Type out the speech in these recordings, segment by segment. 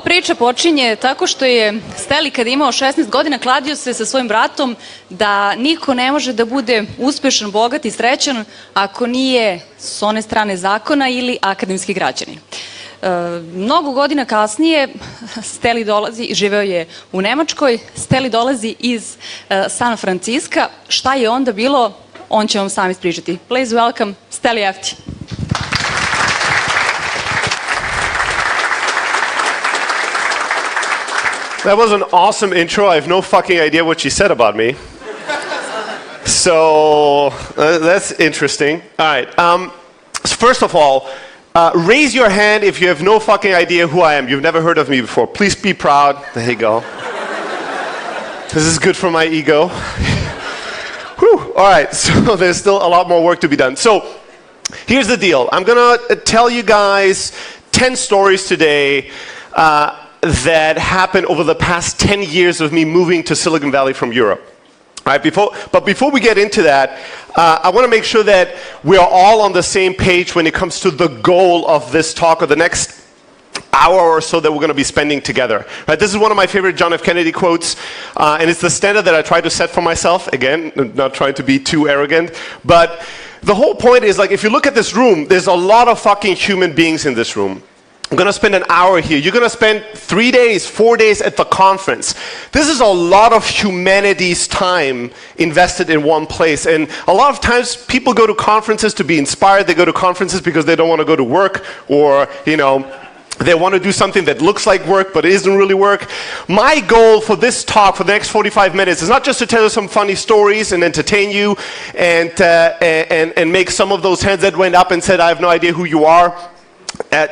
priča počinje tako što je Steli kada je imao 16 godina kladio se sa svojim bratom da niko ne može da bude uspešan, bogat i srećan ako nije s one strane zakona ili akademski građanin. Mnogo godina kasnije Steli dolazi, živeo je u Nemačkoj, Steli dolazi iz San Franciska. Šta je onda bilo, on će vam sam ispričati. Please welcome Steli Efti. That was an awesome intro. I have no fucking idea what she said about me. So that's interesting. All right. First of all, raise your hand if you have no fucking idea who I am. You've never heard of me before. Please be proud. There you go. This is good for my ego. Whew. All right. So there's still a lot more work to be done. So here's the deal. I'm going to tell you guys 10 stories today that happened over the past 10 years of me moving to Silicon Valley from Europe. All right, before we get into that, I want to make sure that we are all on the same page when it comes to the goal of this talk or the next hour or so that we're going to be spending together. Right, this is one of my favorite John F. Kennedy quotes, and it's the standard that I try to set for myself. Again, not trying to be too arrogant, but the whole point is, like, if you look at this room, there's a lot of fucking human beings in this room. I'm going to spend an hour here. You're going to spend 3 days, 4 days at the conference. This is a lot of humanity's time invested in one place. And a lot of times people go to conferences to be inspired. They go to conferences because they don't want to go to work, or, you know, they want to do something that looks like work but isn't really work. My goal for this talk for the next 45 minutes is not just to tell you some funny stories and entertain you and make some of those hands that went up and said, I have no idea who you are,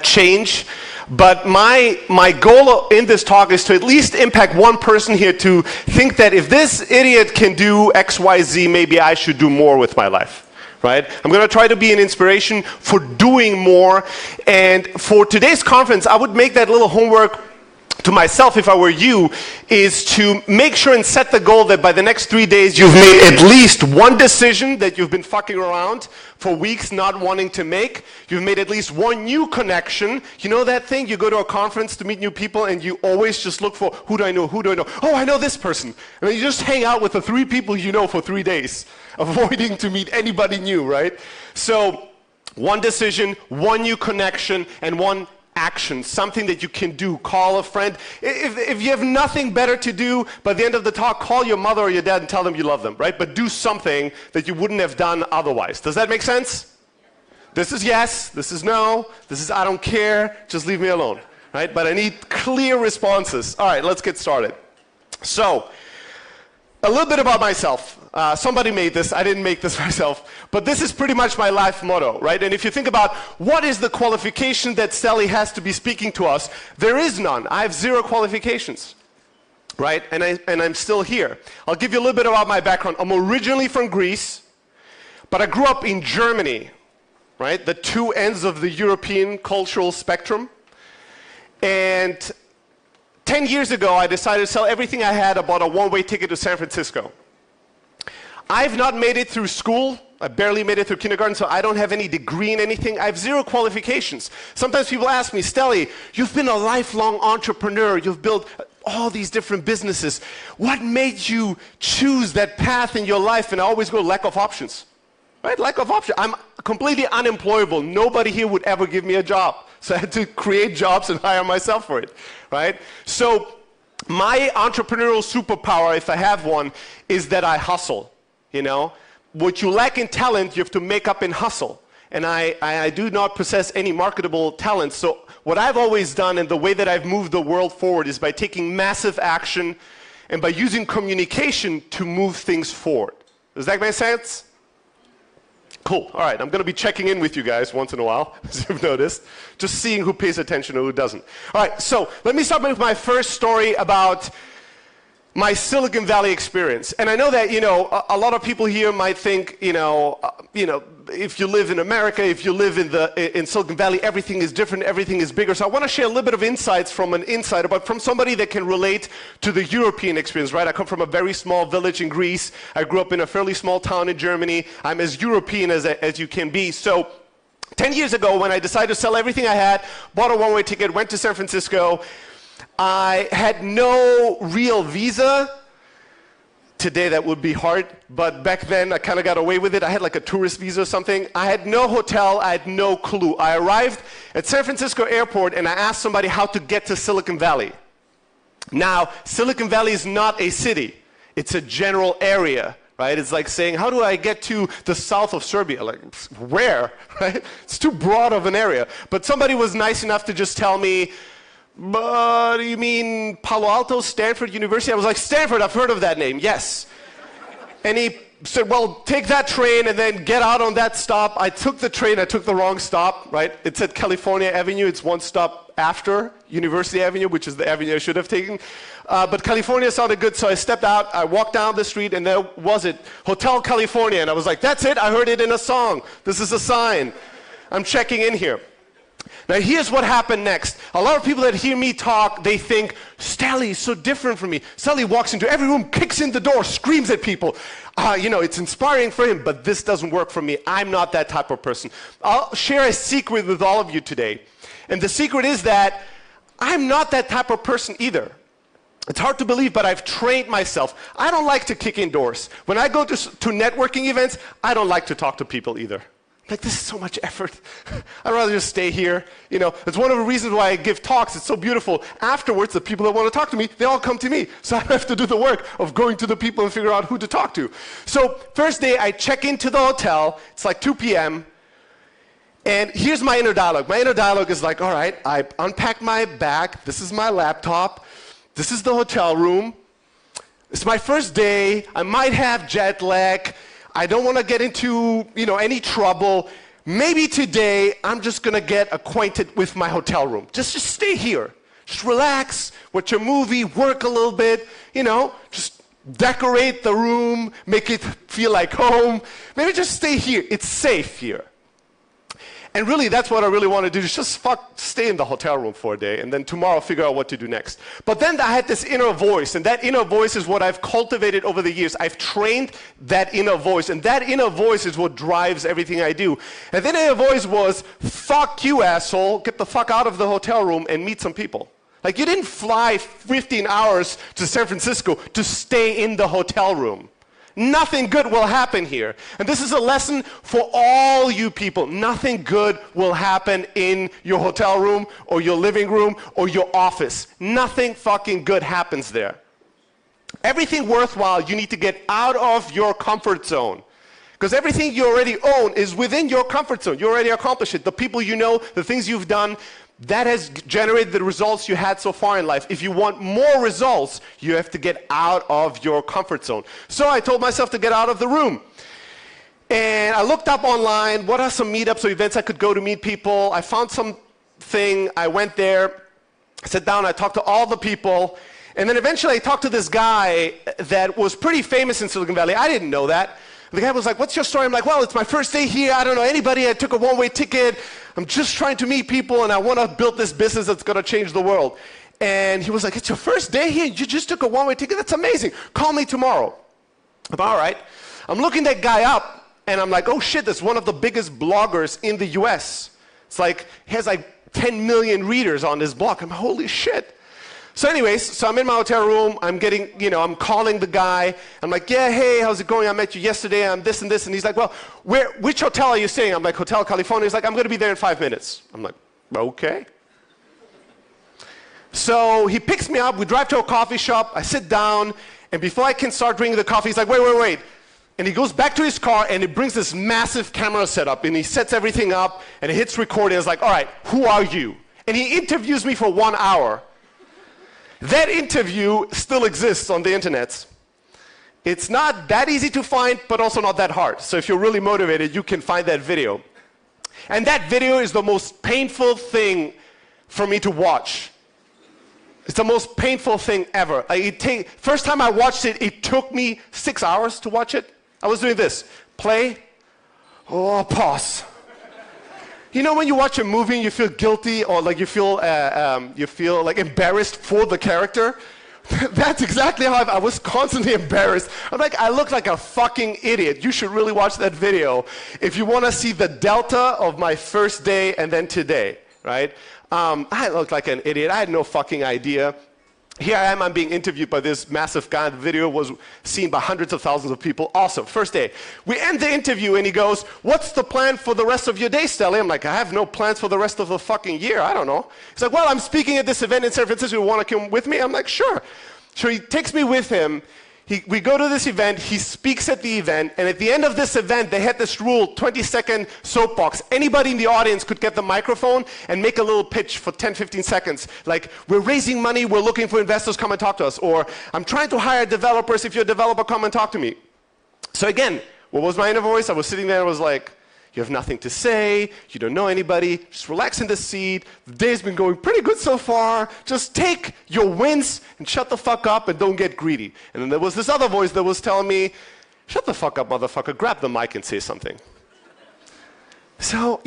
change, but my goal in this talk is to at least impact one person here to think that if this idiot can do X, Y, Z, maybe I should do more with my life, right? I'm going to try to be an inspiration for doing more, and for today's conference, I would make that little homework to myself, if I were you, is to make sure and set the goal that by the next 3 days you've made at least one decision that you've been fucking around for weeks not wanting to make. You've made at least one new connection. You know that thing? You go to a conference to meet new people and you always just look for, who do I know? Who do I know? Oh, I know this person. And then you just hang out with the 3 people you know for 3 days, avoiding to meet anybody new, right? So one decision, one new connection, and one action, something that you can do. Call a friend. If you have nothing better to do, by the end of the talk, call your mother or your dad and tell them you love them, right? But do something that you wouldn't have done otherwise. Does that make sense? This is yes, this is no, this is I don't care, just leave me alone, right? But I need clear responses. All right, let's get started. So, a little bit about myself. Somebody made this, I didn't make this myself, but this is pretty much my life motto, right? And if you think about what is the qualification that Steli has to be speaking to us, there is none. I have 0 qualifications, right? And I'm still here. I'll give you a little bit about my background. I'm originally from Greece, but I grew up in Germany, right? The 2 ends of the European cultural spectrum. And 10 years ago, I decided to sell everything I had, I bought a one-way ticket to San Francisco. I've not made it through school. I barely made it through kindergarten, so I don't have any degree in anything. I have 0 qualifications. Sometimes people ask me, Steli, you've been a lifelong entrepreneur. You've built all these different businesses. What made you choose that path in your life? And I always go, lack of options. Right? Lack of options. I'm completely unemployable. Nobody here would ever give me a job. So I had to create jobs and hire myself for it. Right? So my entrepreneurial superpower, if I have one, is that I hustle. You know, what you lack in talent, you have to make up in hustle. And I do not possess any marketable talents. So what I've always done and the way that I've moved the world forward is by taking massive action and by using communication to move things forward. Does that make sense? Cool. All right. I'm going to be checking in with you guys once in a while, as you've noticed, just seeing who pays attention and who doesn't. All right. So let me start with my first story about my Silicon Valley experience. And I know that, you know, a lot of people here might think, you know, if you live in America, if you live in Silicon Valley, everything is different, everything is bigger. So I want to share a little bit of insights from an insider, but from somebody that can relate to the European experience, right? I come from a very small village in Greece. I grew up in a fairly small town in Germany. I'm as European as you can be. So 10 years ago, when I decided to sell everything I had, bought a one-way ticket, went to San Francisco, I had no real visa. Today that would be hard, but back then I kind of got away with it. I had like a tourist visa or something. I had no hotel, I had no clue. I arrived at San Francisco airport and I asked somebody how to get to Silicon Valley. Now, Silicon Valley is not a city. It's a general area, right? It's like saying, how do I get to the south of Serbia? Like, where, right? It's too broad of an area. But somebody was nice enough to just tell me, but you mean Palo Alto, Stanford University? I was like, Stanford, I've heard of that name, yes. And he said, well, take that train and then get out on that stop. I took the train, I took the wrong stop, right? It's at California Avenue, it's one stop after University Avenue, which is the avenue I should have taken. But California sounded good, so I stepped out, I walked down the street, and there was it, Hotel California. And I was like, that's it, I heard it in a song. This is a sign. I'm checking in here. Now here's what happened next. A lot of people that hear me talk, they think, Steli is so different from me. Steli walks into every room, kicks in the door, screams at people. It's inspiring for him, but this doesn't work for me. I'm not that type of person. I'll share a secret with all of you today. And the secret is that I'm not that type of person either. It's hard to believe, but I've trained myself. I don't like to kick in doors. When I go to networking events, I don't like to talk to people either. Like, this is so much effort. I'd rather just stay here. It's one of the reasons why I give talks. It's so beautiful. Afterwards, the people that want to talk to me, they all come to me. So I have to do the work of going to the people and figure out who to talk to. So first day, I check into the hotel. It's like 2 p.m. And here's my inner dialogue. My inner dialogue is like, all right, I unpacked my bag. This is my laptop. This is the hotel room. It's my first day. I might have jet lag. I don't want to get into, any trouble. Maybe today I'm just going to get acquainted with my hotel room. Just stay here. Just relax, watch a movie, work a little bit, just decorate the room, make it feel like home. Maybe just stay here. It's safe here. And really, that's what I really want to do, is just stay in the hotel room for a day, and then tomorrow figure out what to do next. But then I had this inner voice, and that inner voice is what I've cultivated over the years. I've trained that inner voice, and that inner voice is what drives everything I do. And that inner voice was, fuck you, asshole, get the fuck out of the hotel room and meet some people. Like, you didn't fly 15 hours to San Francisco to stay in the hotel room. Nothing good will happen here. And this is a lesson for all you people. Nothing good will happen in your hotel room or your living room or your office. Nothing fucking good happens there. Everything worthwhile, you need to get out of your comfort zone. Because everything you already own is within your comfort zone. You already accomplished it. The people you know, the things you've done, that has generated the results you had so far in life. If you want more results, you have to get out of your comfort zone. So I told myself to get out of the room. And I looked up online, what are some meetups or events I could go to meet people. I found something, I went there, I sat down, I talked to all the people. And then eventually I talked to this guy that was pretty famous in Silicon Valley. I didn't know that. The guy was like, what's your story? I'm like, well, it's my first day here. I don't know anybody. I took a one-way ticket. I'm just trying to meet people, and I want to build this business that's going to change the world. And he was like, it's your first day here? You just took a one-way ticket? That's amazing. Call me tomorrow. I'm all right. I'm looking that guy up, and I'm like, oh, shit, that's one of the biggest bloggers in the US. It's like, he has like 10 million readers on his blog. I'm like, holy shit. So anyways, I'm in my hotel room, I'm I'm calling the guy, I'm like, yeah, hey, how's it going? I met you yesterday, I'm this and this, and he's like, well, which hotel are you staying? I'm like, Hotel California. He's like, I'm going to be there in 5 minutes. I'm like, okay. So he picks me up, we drive to a coffee shop, I sit down, and before I can start drinking the coffee, he's like, wait. And he goes back to his car, and he brings this massive camera setup, and he sets everything up, and he hits record, and he's like, all right, who are you? And he interviews me for 1 hour. That interview still exists on the internet. It's not that easy to find, but also not that hard. So if you're really motivated, you can find that video. And that video is the most painful thing for me to watch. It's the most painful thing ever. First time I watched it, it took me 6 hours to watch it. I was doing this. Play. Oh, pause. You know when you watch a movie and you feel guilty, or like you feel like embarrassed for the character? That's exactly how I was constantly embarrassed. I'm like, I look like a fucking idiot. You should really watch that video if you want to see the delta of my first day and then today, right? I looked like an idiot. I had no fucking idea. Here I am, I'm being interviewed by this massive guy. The video was seen by hundreds of thousands of people. Awesome, first day. We end the interview and he goes, what's the plan for the rest of your day, Steli? I'm like, I have no plans for the rest of the fucking year. I don't know. He's like, well, I'm speaking at this event in San Francisco. You want to come with me? I'm like, sure. So he takes me with him. We go to this event, he speaks at the event, and at the end of this event, they had this rule, 20-second soapbox. Anybody in the audience could get the microphone and make a little pitch for 10, 15 seconds. Like, we're raising money, we're looking for investors, come and talk to us. Or, I'm trying to hire developers, if you're a developer, come and talk to me. So again, what was my inner voice? I was sitting there and was like, you have nothing to say, you don't know anybody, just relax in the seat, the day's been going pretty good so far, just take your wins and shut the fuck up and don't get greedy. And then there was this other voice that was telling me, shut the fuck up, motherfucker, grab the mic and say something. So,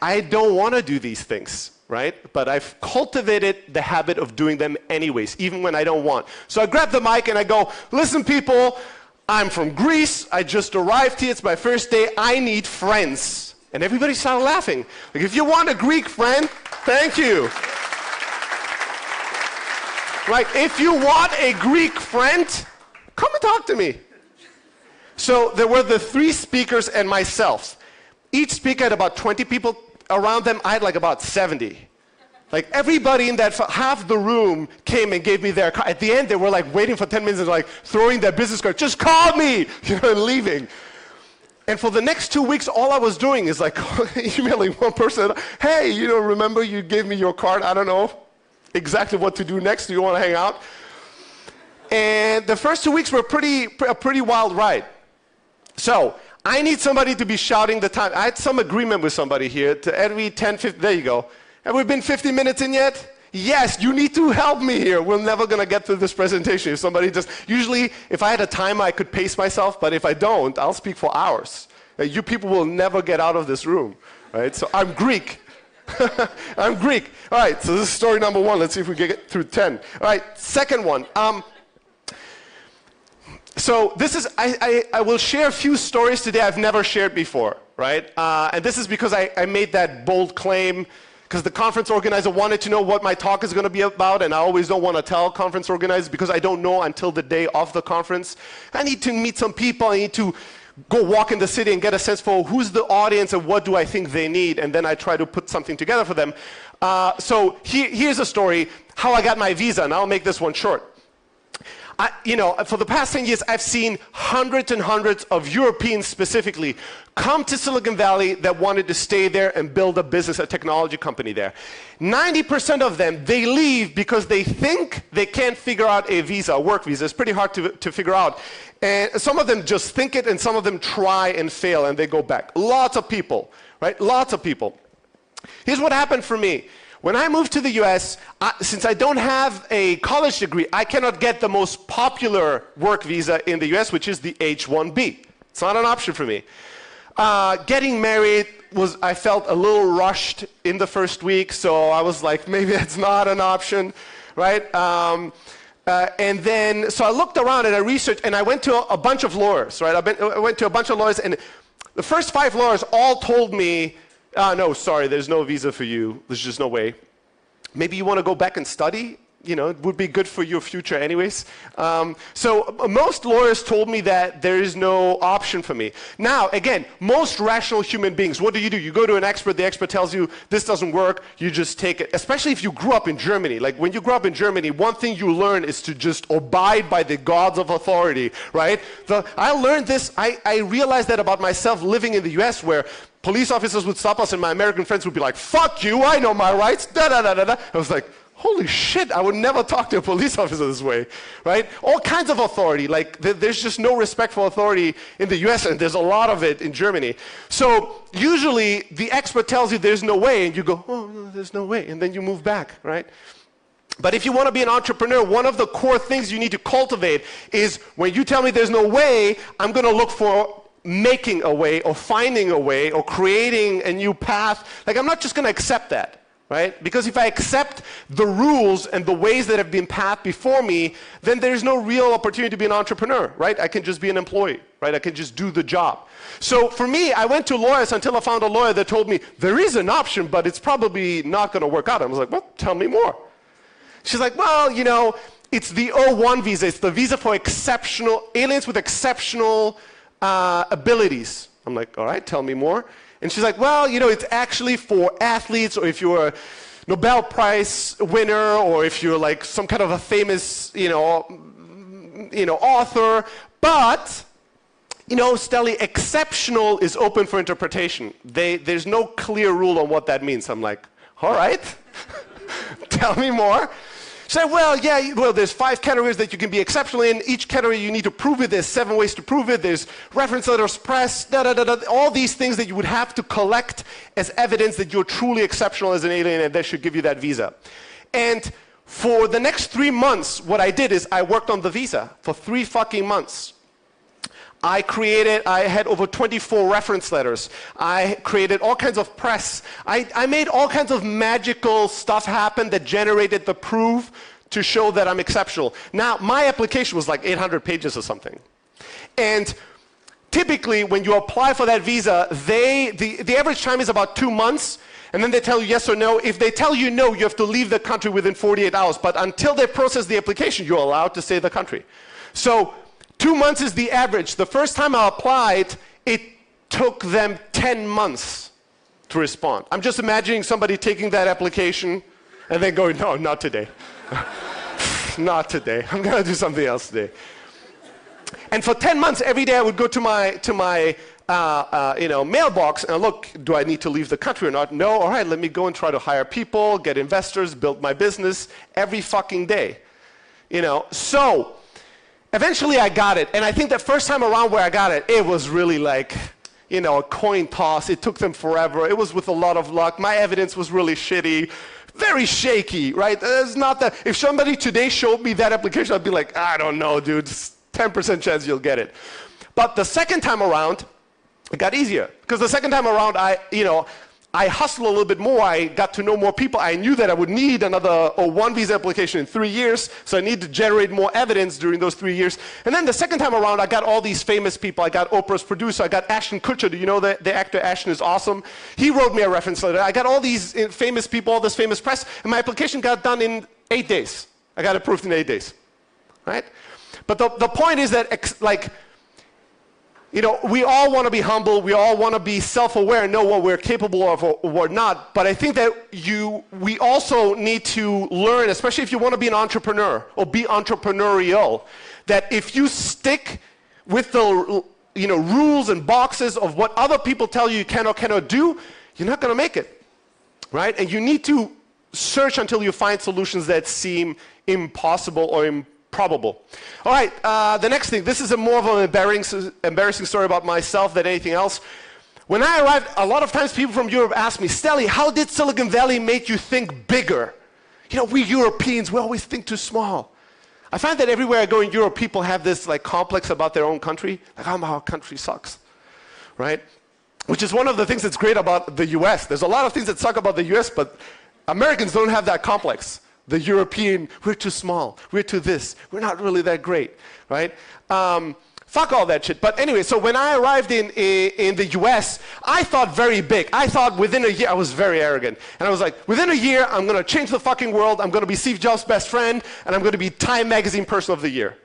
I don't want to do these things, right? But I've cultivated the habit of doing them anyways, even when I don't want. So I grab the mic and I go, listen people, I'm from Greece, I just arrived here, it's my first day, I need friends. And everybody started laughing. Like, if you want a Greek friend, thank you. Like, if you want a Greek friend, come and talk to me. So there were the 3 speakers and myself. Each speaker had about 20 people around them, I had like about 70. Like everybody in that, half the room came and gave me their card. At the end, they were like waiting for 10 minutes and like throwing their business card, just call me, and leaving. And for the next 2 weeks, all I was doing is like emailing one person, hey, remember you gave me your card, I don't know exactly what to do next, do you want to hang out? And the first 2 weeks were a pretty wild ride. So, I need somebody to be shouting the time. I had some agreement with somebody here to every 10, 15, there you go. Have we been 50 minutes in yet? Yes, you need to help me here. We're never going to get through this presentation. If somebody usually, if I had a timer, I could pace myself, but if I don't, I'll speak for hours. You people will never get out of this room, right? So I'm Greek. I'm Greek. All right, so this is story number 1. Let's see if we can get through 10. All right, second one. So this is, I will share a few stories today I've never shared before, right? And this is because I made that bold claim because the conference organizer wanted to know what my talk is going to be about, and I always don't want to tell conference organizers because I don't know until the day of the conference. I need to meet some people, I need to go walk in the city and get a sense for who's the audience and what do I think they need, and then I try to put something together for them. So here's a story, how I got my visa, and I'll make this one short. For the past 10 years, I've seen hundreds and hundreds of Europeans specifically come to Silicon Valley that wanted to stay there and build a business, a technology company there. 90% of them, they leave because they think they can't figure out a visa, a work visa. It's pretty hard to figure out. And some of them just think it, and some of them try and fail, and they go back. Lots of people, right? Lots of people. Here's what happened for me. When I moved to the US, since I don't have a college degree, I cannot get the most popular work visa in the US, which is the H-1B. It's not an option for me. Getting married I felt a little rushed in the first week, so I was like, maybe that's not an option, right? And then, so I looked around and I researched, and I went to a bunch of lawyers, right? I went to a bunch of lawyers, and the first 5 lawyers all told me, no, sorry, there's no visa for you. There's just no way. Maybe you want to go back and study? It would be good for your future anyways. So most lawyers told me that there is no option for me. Now, again, most rational human beings, what do? You go to an expert, the expert tells you this doesn't work, you just take it. Especially if you grew up in Germany. Like when you grew up in Germany, one thing you learn is to just abide by the gods of authority, right? I learned this, I realized that about myself living in the US, where police officers would stop us and my American friends would be like, fuck you, I know my rights, da-da-da-da-da. I was like, holy shit, I would never talk to a police officer this way, right? All kinds of authority, like there's just no respect for authority in the US, and there's a lot of it in Germany. So usually the expert tells you there's no way, and you go, oh, no, there's no way, and then you move back, right? But if you want to be an entrepreneur, one of the core things you need to cultivate is when you tell me there's no way, I'm going to look for making a way or finding a way or creating a new path. Like I'm not just going to accept that. Right? Because if I accept the rules and the ways that have been pathed before me, then there's no real opportunity to be an entrepreneur, right? I can just be an employee. right? I can just do the job. So for me, I went to lawyers until I found a lawyer that told me, there is an option, but it's probably not going to work out. I was like, well, tell me more. She's like, well, you know, it's the O1 visa. It's the visa for exceptional, aliens with exceptional abilities. I'm like, all right, tell me more. And she's like, well, you know, it's actually for athletes, or if you're a Nobel Prize winner, or if you're like some kind of a famous, you know, author. But, you know, Steli, exceptional is open for interpretation. There's no clear rule on what that means. I'm like, all right, tell me more. She's like, well, yeah, well, there's 5 categories that you can be exceptional in. Each category you need to prove it. There's 7 ways to prove it. There's reference letters, press, all these things that you would have to collect as evidence that you're truly exceptional as an alien, and that should give you that visa. And for the next 3 months, what I did is I worked on the visa for 3 fucking months. I had over 24 reference letters. I created all kinds of press. I made all kinds of magical stuff happen that generated the proof to show that I'm exceptional. Now, my application was like 800 pages or something. And typically, when you apply for that visa, the average time is about 2 months, and then they tell you yes or no. If they tell you no, you have to leave the country within 48 hours. But until they process the application, you're allowed to stay in the country. So 2 months is the average. The first time I applied, it took them 10 months to respond. I'm just imagining somebody taking that application and then going, no, not today. Not today. I'm going to do something else today. And for 10 months, every day I would go to my mailbox and look, do I need to leave the country or not? No, all right, let me go and try to hire people, get investors, build my business every fucking day. You know, so eventually I got it, and I think the first time around where I got it, it was really like, you know, a coin toss. It took them forever. It was with a lot of luck. My evidence was really shitty, very shaky, right? It's not that. If somebody today showed me that application, I'd be like, I don't know, dude. 10% chance you'll get it. But the second time around, it got easier, because the second time around, I hustled a little bit more. I got to know more people. I knew that I would need another O1 visa application in 3 years, so I need to generate more evidence during those 3 years. And then the second time around, I got all these famous people. I got Oprah's producer. I got Ashton Kutcher. Do you know the actor Ashton is awesome? He wrote me a reference letter. I got all these famous people, all this famous press, and my application got done in 8 days. I got approved in 8 days, right? But the point is that, you know, we all want to be humble. We all want to be self-aware and know what we're capable of or what not. But I think that we also need to learn, especially if you want to be an entrepreneur or be entrepreneurial, that if you stick with the rules and boxes of what other people tell you can or cannot do, you're not going to make it, right? And you need to search until you find solutions that seem impossible or improbable. All right, the next thing. This is more of an embarrassing story about myself than anything else. When I arrived, a lot of times people from Europe ask me, Steli, how did Silicon Valley make you think bigger? You know, we Europeans, we always think too small. I find that everywhere I go in Europe, people have this like complex about their own country. Like, oh, our country sucks, right? Which is one of the things that's great about the US. There's a lot of things that suck about the US, but Americans don't have that complex. The European, we're too small, we're too this, we're not really that great, right? Fuck all that shit. But anyway, so when I arrived in the US, I thought very big. I thought within a year, I was very arrogant. And I was like, within a year, I'm going to change the fucking world, I'm going to be Steve Jobs' best friend, and I'm going to be Time Magazine Person of the Year.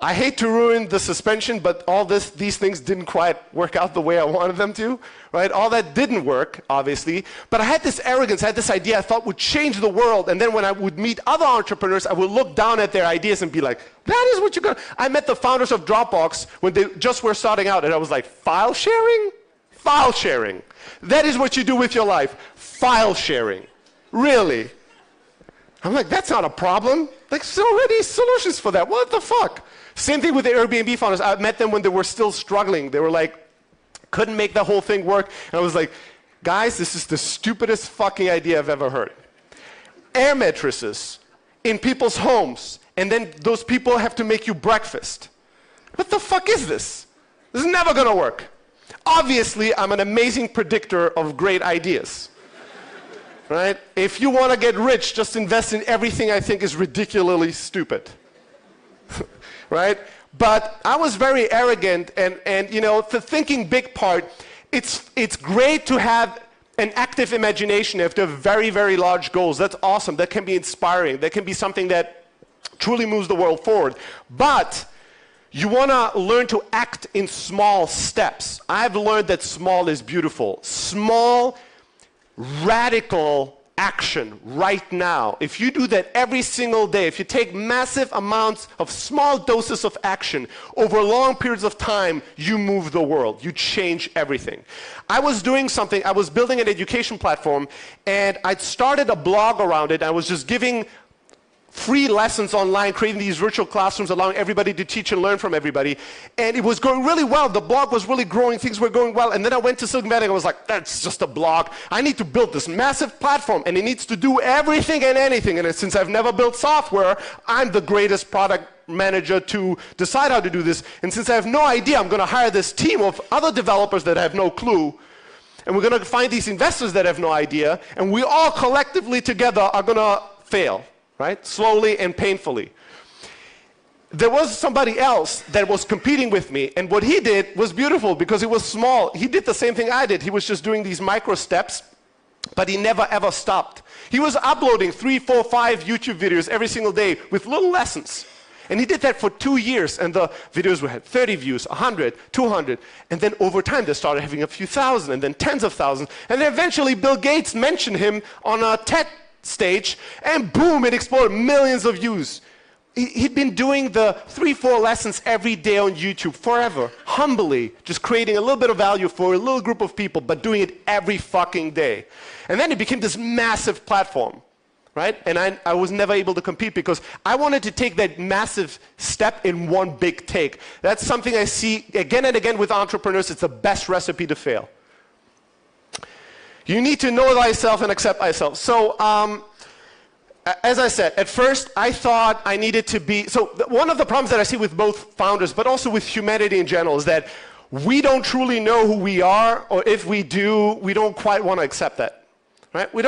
I hate to ruin the suspension, but all these things didn't quite work out the way I wanted them to, right? All that didn't work, obviously. But I had this arrogance, I had this idea I thought would change the world. And then when I would meet other entrepreneurs, I would look down at their ideas and be like, that is what you're going to... I met the founders of Dropbox when they just were starting out. And I was like, file sharing? File sharing. That is what you do with your life. File sharing. Really? I'm like, that's not a problem. There's already solutions for that. What the fuck? Same thing with the Airbnb founders. I met them when they were still struggling. They were like, couldn't make the whole thing work. And I was like, guys, this is the stupidest fucking idea I've ever heard. Air mattresses in people's homes, and then those people have to make you breakfast. What the fuck is this? This is never gonna work. Obviously, I'm an amazing predictor of great ideas. Right? If you want to get rich, just invest in everything I think is ridiculously stupid. Right? But I was very arrogant, and you know, the thinking big part, it's great to have an active imagination if you have very, very large goals. That's awesome. That can be inspiring. That can be something that truly moves the world forward. But you want to learn to act in small steps. I've learned that small is beautiful. Small, radical action right now. If you do that every single day, if you take massive amounts of small doses of action over long periods of time, you move the world. You change everything. I was doing something, I was building an education platform, and I'd started a blog around it. I was just giving free lessons online, creating these virtual classrooms, allowing everybody to teach and learn from everybody. And it was going really well. The blog was really growing. Things were going well. And then I went to Silicon Valley and I was like, that's just a blog. I need to build this massive platform, and it needs to do everything and anything. And since I've never built software, I'm the greatest product manager to decide how to do this. And since I have no idea, I'm going to hire this team of other developers that have no clue. And we're going to find these investors that have no idea. And we all collectively together are going to fail. Right? Slowly and painfully. There was somebody else that was competing with me, and what he did was beautiful because it was small. He did the same thing I did. He was just doing these micro steps, but he never ever stopped. He was uploading 3, 4, 5 YouTube videos every single day with little lessons. And he did that for 2 years, and the videos had 30 views, 100, 200, and then over time they started having a few thousand, and then tens of thousands, and then eventually Bill Gates mentioned him on a TED stage, and boom, it exploded, millions of views. He'd been doing the 3, 4 lessons every day on YouTube forever, humbly, just creating a little bit of value for a little group of people, but doing it every fucking day. And then it became this massive platform, right? And I was never able to compete because I wanted to take that massive step in one big take. That's something I see again and again with entrepreneurs. It's the best recipe to fail. You need to know thyself and accept thyself. So, as I said, at first I thought I needed to be, one of the problems that I see with both founders, but also with humanity in general, is that we don't truly know who we are, or if we do, we don't quite want to accept that. Right? We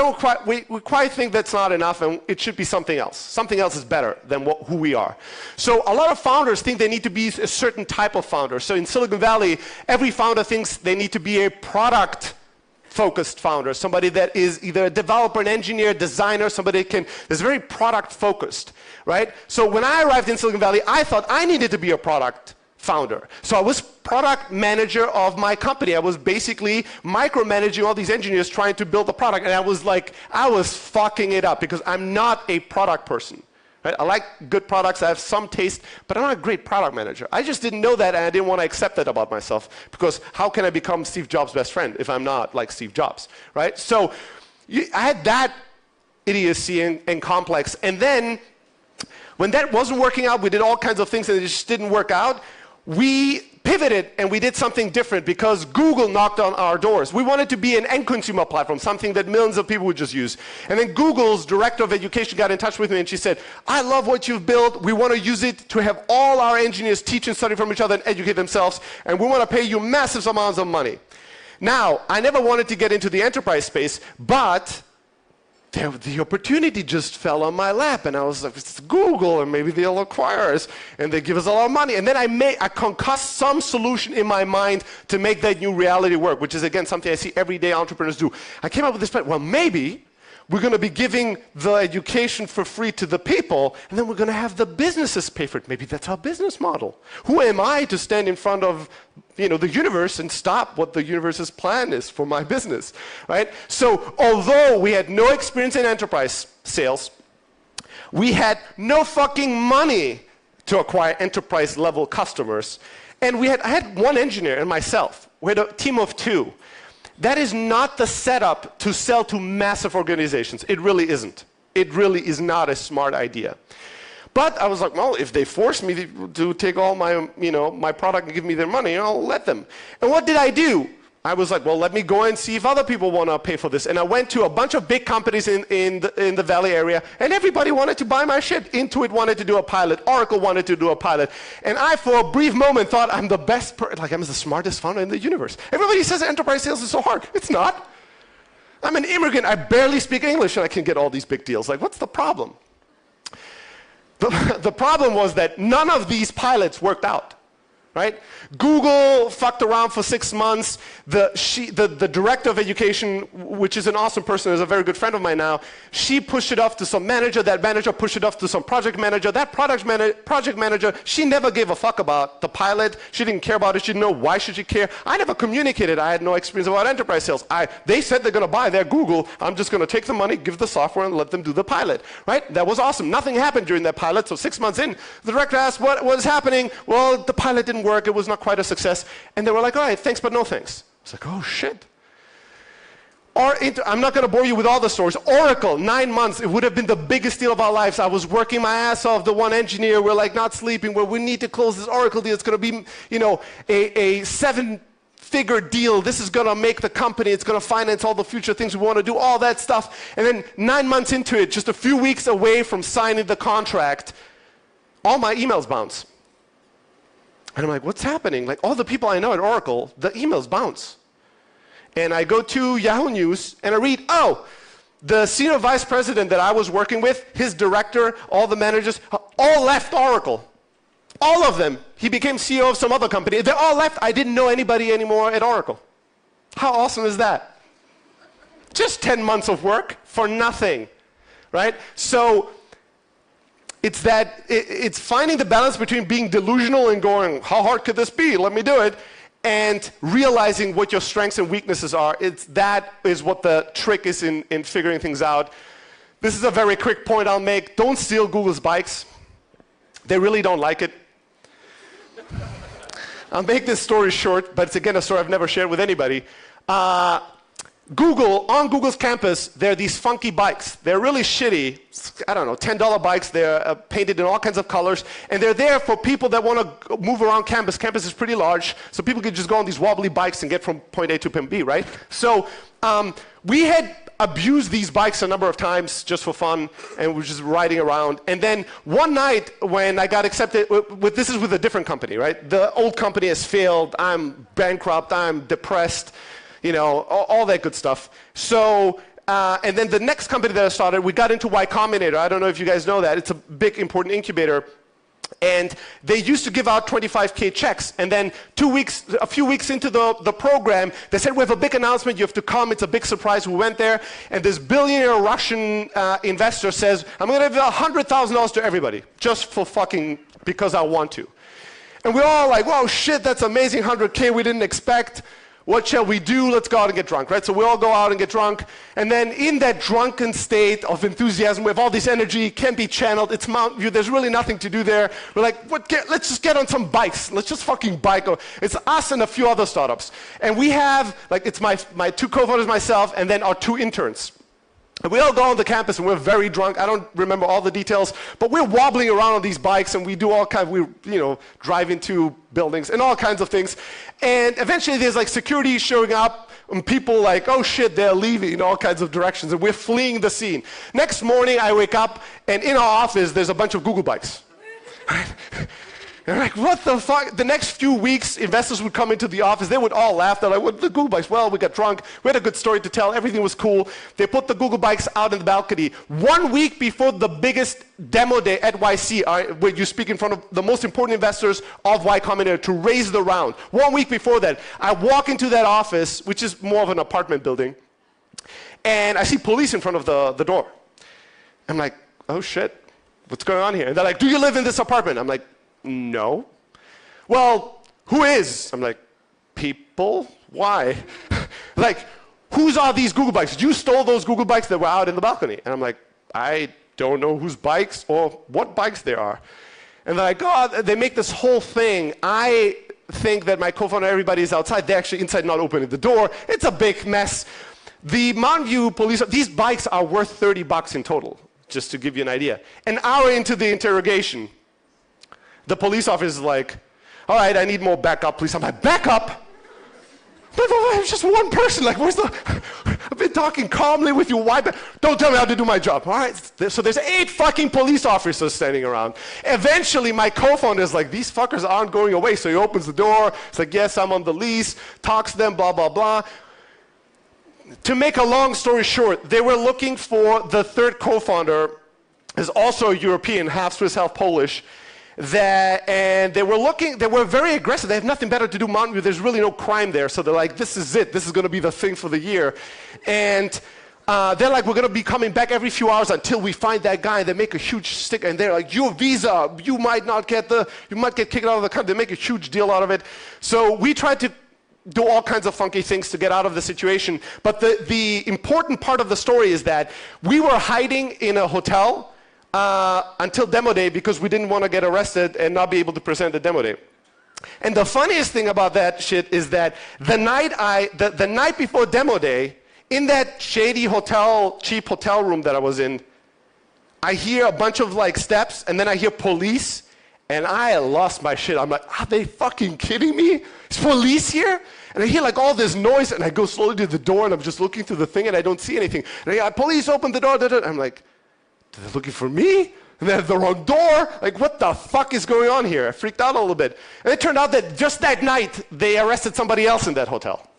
quite think that's not enough, and it should be something else. Something else is better than who we are. So a lot of founders think they need to be a certain type of founder. So in Silicon Valley, every founder thinks they need to be a product-focused founder, somebody that is either a developer, an engineer, designer, somebody that's very product-focused, right? So when I arrived in Silicon Valley, I thought I needed to be a product founder. So I was product manager of my company. I was basically micromanaging all these engineers trying to build a product, and I was fucking it up because I'm not a product person. Right? I like good products, I have some taste, but I'm not a great product manager. I just didn't know that, and I didn't want to accept that about myself, because how can I become Steve Jobs' best friend if I'm not like Steve Jobs, right? So I had that idiocy and complex, and then when that wasn't working out, we did all kinds of things and it just didn't work out. We pivoted and we did something different because Google knocked on our doors. We wanted to be an end consumer platform, something that millions of people would just use. And then Google's director of education got in touch with me and she said, I love what you've built. We want to use it to have all our engineers teach and study from each other and educate themselves. And we want to pay you massive amounts of money. Now, I never wanted to get into the enterprise space, but the opportunity just fell on my lap, and I was like, it's Google, and maybe they'll acquire us, and they give us a lot of money. And then I concussed some solution in my mind to make that new reality work, which is, again, something I see everyday entrepreneurs do. I came up with this plan, well, maybe we're going to be giving the education for free to the people, and then we're going to have the businesses pay for it. Maybe that's our business model. Who am I to stand in front of the universe and stop what the universe's plan is for my business, right? So although we had no experience in enterprise sales, we had no fucking money to acquire enterprise level customers, and I had one engineer and myself. We had a team of 2. That is not the setup to sell to massive organizations. It really isn't. It really is not a smart idea. But I was like, well, if they force me to take all my, my product and give me their money, I'll let them. And what did I do? I was like, well, let me go and see if other people want to pay for this. And I went to a bunch of big companies in the Valley area, and everybody wanted to buy my shit. Intuit wanted to do a pilot. Oracle wanted to do a pilot. And I, for a brief moment, thought I'm the best, I'm the smartest founder in the universe. Everybody says enterprise sales is so hard. It's not. I'm an immigrant. I barely speak English, and I can get all these big deals. Like, what's the problem? The problem was that none of these pilots worked out. Right? Google fucked around for 6 months. The director of education, which is an awesome person, is a very good friend of mine now, she pushed it off to some manager. That manager pushed it off to some project manager. That project manager, she never gave a fuck about the pilot. She didn't care about it. She didn't know why should she care. I never communicated. I had no experience about enterprise sales. They said they're going to buy their Google. I'm just going to take the money, give the software, and let them do the pilot. Right? That was awesome. Nothing happened during that pilot. So 6 months in, the director asked, what was happening? Well, the pilot didn't work. It was not quite a success. And they were like, all right, thanks, but no thanks. I was like, oh, shit. I'm not going to bore you with all the stories. Oracle, 9 months. It would have been the biggest deal of our lives. I was working my ass off. The one engineer, we're like not sleeping. We need to close this Oracle deal. It's going to be, a 7-figure deal. This is going to make the company. It's going to finance all the future things we want to do, all that stuff. And then 9 months into it, just a few weeks away from signing the contract, all my emails bounce. And I'm like, what's happening? Like all the people I know at Oracle, the emails bounce. And I go to Yahoo News and I read, oh, the senior vice president that I was working with, his director, all the managers, all left Oracle. All of them. He became CEO of some other company. They all left. I didn't know anybody anymore at Oracle. How awesome is that? Just 10 months of work for nothing, right? So it's finding the balance between being delusional and going, how hard could this be? Let me do it. And realizing what your strengths and weaknesses are. That is what the trick is in figuring things out. This is a very quick point I'll make. Don't steal Google's bikes. They really don't like it. I'll make this story short, but it's again a story I've never shared with anybody. On Google's campus, there are these funky bikes. They're really shitty, I don't know, $10 bikes. They're painted in all kinds of colors. And they're there for people that want to move around campus. Campus is pretty large, so people can just go on these wobbly bikes and get from point A to point B, right? So we had abused these bikes a number of times just for fun, and we were just riding around. And then one night when I got accepted, this is with a different company, right? The old company has failed. I'm bankrupt. I'm depressed. All that good stuff. So, and then the next company that I started, we got into Y Combinator. I don't know if you guys know that. It's a big, important incubator. And they used to give out 25K checks. And then a few weeks into the program, they said, we have a big announcement. You have to come. It's a big surprise. We went there. And this billionaire Russian investor says, I'm going to give $100,000 to everybody just for fucking because I want to. And we're all like, whoa, shit, that's amazing. 100K we didn't expect. What shall we do? Let's go out and get drunk, right? So we all go out and get drunk. And then in that drunken state of enthusiasm, we have all this energy, can be channeled. It's Mountain View. There's really nothing to do there. We're like, let's just get on some bikes. Let's just fucking bike. It's us and a few other startups. And we have, it's my 2 co-founders, myself, and then our 2 interns. And we all go on the campus and we're very drunk. I don't remember all the details, but we're wobbling around on these bikes and we do all kinds, drive into buildings and all kinds of things. And eventually there's security showing up and people oh shit, they're leaving in all kinds of directions and we're fleeing the scene. Next morning I wake up and in our office there's a bunch of Google bikes. They're like, what the fuck? The next few weeks, investors would come into the office. They would all laugh. They're like, what the Google bikes? Well, we got drunk. We had a good story to tell. Everything was cool. They put the Google bikes out in the balcony. 1 week before the biggest demo day at YC, where you speak in front of the most important investors of Y Combinator to raise the round. 1 week before that, I walk into that office, which is more of an apartment building, and I see police in front of the door. I'm like, oh shit, what's going on here? And they're like, do you live in this apartment? I'm like, no. Well, who is? I'm like, people? Why? whose are these Google bikes? You stole those Google bikes that were out in the balcony. And I'm like, I don't know whose bikes or what bikes they are. And they're like, oh, they make this whole thing. I think that my co-founder, everybody is outside. They're actually inside, not opening the door. It's a big mess. The Mountain View police, these bikes are worth $30 in total, just to give you an idea. An hour into the interrogation, the police officer is like, all right, I need more backup, please. I'm like, backup? It's just one person. Where's I've been talking calmly with you. Why? Don't tell me how to do my job. All right. So there's 8 fucking police officers standing around. Eventually, my co-founder is like, these fuckers aren't going away. So he opens the door. It's like, yes, I'm on the lease. Talks to them, blah, blah, blah. To make a long story short, they were looking for the 3rd co-founder is also European, half Swiss, half Polish. And they were very aggressive. They have nothing better to do, Mountain View. There's really no crime there. So they're like, this is it. This is going to be the thing for the year. And they're like, we're going to be coming back every few hours until we find that guy. They make a huge sticker. And they're like, your visa, you might get kicked out of the country. They make a huge deal out of it. So we tried to do all kinds of funky things to get out of the situation. But the important part of the story is that we were hiding in a hotel until demo day because we didn't want to get arrested and not be able to present the demo day. And the funniest thing about that shit is that the night before demo day, in that shady hotel, cheap hotel room that I was in, I hear a bunch of like steps, and then I hear police, and I lost my shit. I'm like, are they fucking kidding me? Is police here? And I hear like all this noise, and I go slowly to the door, and I'm just looking through the thing, and I don't see anything. And I hear, police, open the door. I'm like, they're looking for me? And they have the wrong door? Like, what the fuck is going on here? I freaked out a little bit. And it turned out that just that night, they arrested somebody else in that hotel.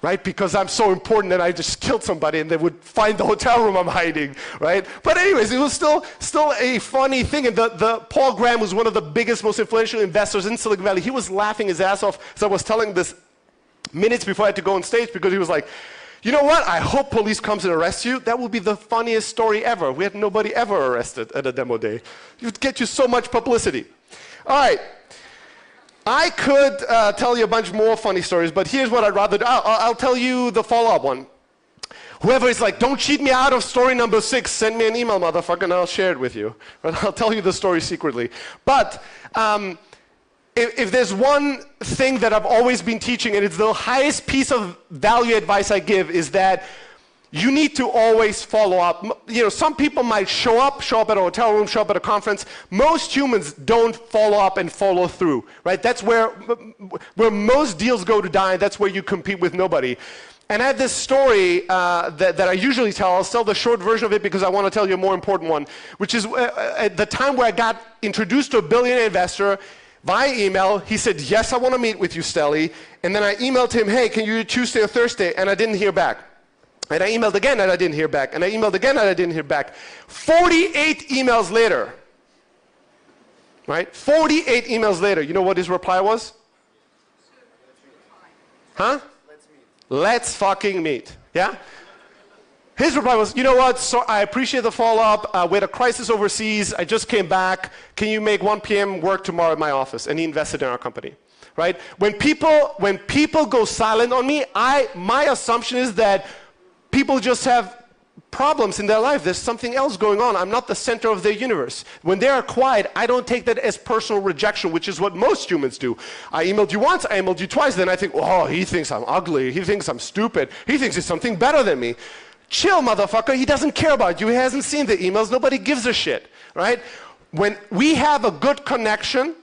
Right? Because I'm so important that I just killed somebody and they would find the hotel room I'm hiding, right? But anyways, it was still a funny thing. And the Paul Graham was one of the biggest, most influential investors in Silicon Valley. He was laughing his ass off as I was telling this minutes before I had to go on stage because he was like, you know what? I hope police comes and arrests you. That would be the funniest story ever. We had nobody ever arrested at a demo day. It would get you so much publicity. All right. I could tell you a bunch more funny stories, but here's what I'd rather do. I'll tell you the follow-up one. Whoever is like, don't cheat me out of story number 6, send me an email, motherfucker, and I'll share it with you. But I'll tell you the story secretly. But if there's one thing that I've always been teaching, and it's the highest piece of value advice I give, is that you need to always follow up. You know, some people might show up at a hotel room, show up at a conference. Most humans don't follow up and follow through, right? That's where most deals go to die. That's where you compete with nobody. And I have this story that I usually tell. I'll tell the short version of it because I want to tell you a more important one, which is at the time where I got introduced to a billionaire investor via email. He said, yes, I want to meet with you, Steli. And then I emailed him, hey, can you do Tuesday or Thursday? And I didn't hear back. And I emailed again and I didn't hear back. And I emailed again and I didn't hear back. 48 emails later, right? 48 emails later, you know what his reply was? Huh? Let's fucking meet. Yeah? His reply was, you know what, so I appreciate the follow-up. We had a crisis overseas. I just came back. Can you make 1 p.m. work tomorrow at my office? And he invested in our company. Right? When people go silent on me, my assumption is that people just have problems in their life. There's something else going on. I'm not the center of their universe. When they are quiet, I don't take that as personal rejection, which is what most humans do. I emailed you once, I emailed you twice, then I think, oh, he thinks I'm ugly, he thinks I'm stupid, he thinks he's something better than me. Chill, motherfucker, he doesn't care about you, he hasn't seen the emails, nobody gives a shit, right? When we have a good connection,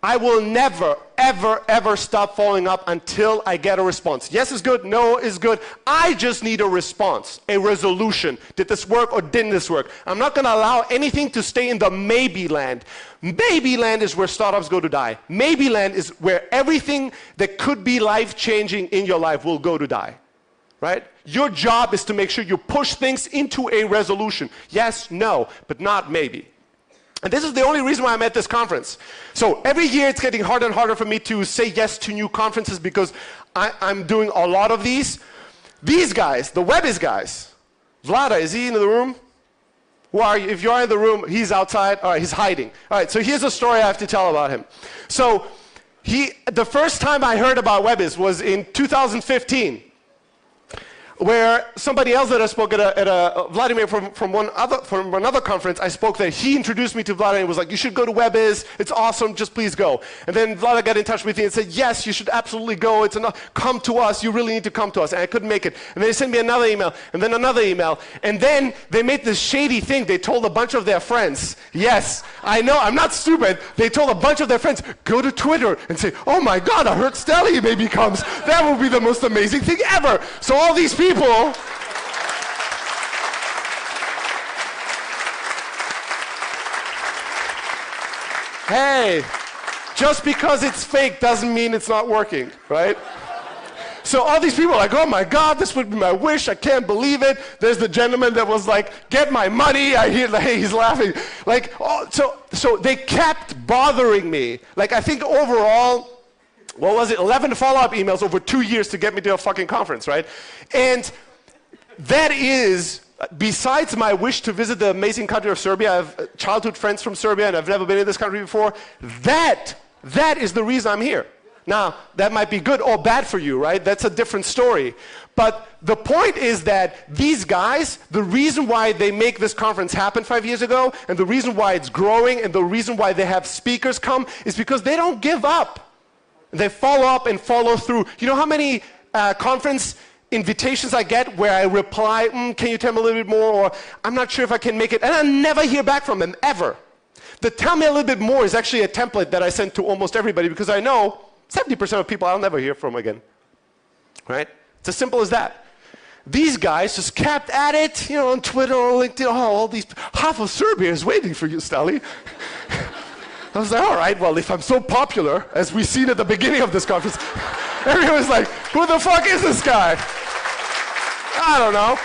I will never, ever, ever stop following up until I get a response. Yes is good, no is good. I just need a response, a resolution. Did this work or didn't this work? I'm not going to allow anything to stay in the maybe land. Maybe land is where startups go to die. Maybe land is where everything that could be life-changing in your life will go to die. Right? Your job is to make sure you push things into a resolution. Yes, no, but not maybe. And this is the only reason why I'm at this conference. So every year it's getting harder and harder for me to say yes to new conferences because I'm doing a lot of these. These guys, the Webiz guys. Vlada, is he in the room? Who are you? If you are in the room, he's outside. All right, he's hiding. All right, so here's a story I have to tell about him. So the first time I heard about Webiz was in 2015. Where somebody else that I spoke at a Vladimir from another conference, I spoke there. He introduced me to Vladimir and was like, you should go to Webiz. It's awesome. Just please go. And then Vlada got in touch with me and said, yes, you should absolutely go. It's enough. Come to us. You really need to come to us. And I couldn't make it. And then they sent me another email and then another email. And then they made this shady thing. They told a bunch of their friends. Yes, I know. I'm not stupid. They told a bunch of their friends, go to Twitter and say, oh my God, I heard Steli maybe comes. That will be the most amazing thing ever. So all these people, hey, just because it's fake doesn't mean it's not working, right? So all these people are like, oh my God, this would be my wish. I can't believe it. There's the gentleman that was like, get my money. I hear he's laughing. Like, oh, so they kept bothering me. Like, I think overall, what was it? 11 follow-up emails over 2 years to get me to a fucking conference, right? And that is, besides my wish to visit the amazing country of Serbia, I have childhood friends from Serbia and I've never been in this country before, that is the reason I'm here. Now, that might be good or bad for you, right? That's a different story. But the point is that these guys, the reason why they make this conference happen 5 years ago, and the reason why it's growing, and the reason why they have speakers come, is because they don't give up. They follow up and follow through. You know how many conference invitations I get where I reply, can you tell me a little bit more, or I'm not sure if I can make it, and I never hear back from them, ever. The tell me a little bit more is actually a template that I send to almost everybody because I know 70% of people I'll never hear from again, right? It's as simple as that. These guys just kept at it, you know, on Twitter or LinkedIn, all these, half of Serbia is waiting for you, Steli. I was like, all right, well, if I'm so popular, as we've seen at the beginning of this conference, everyone's like, who the fuck is this guy? I don't know.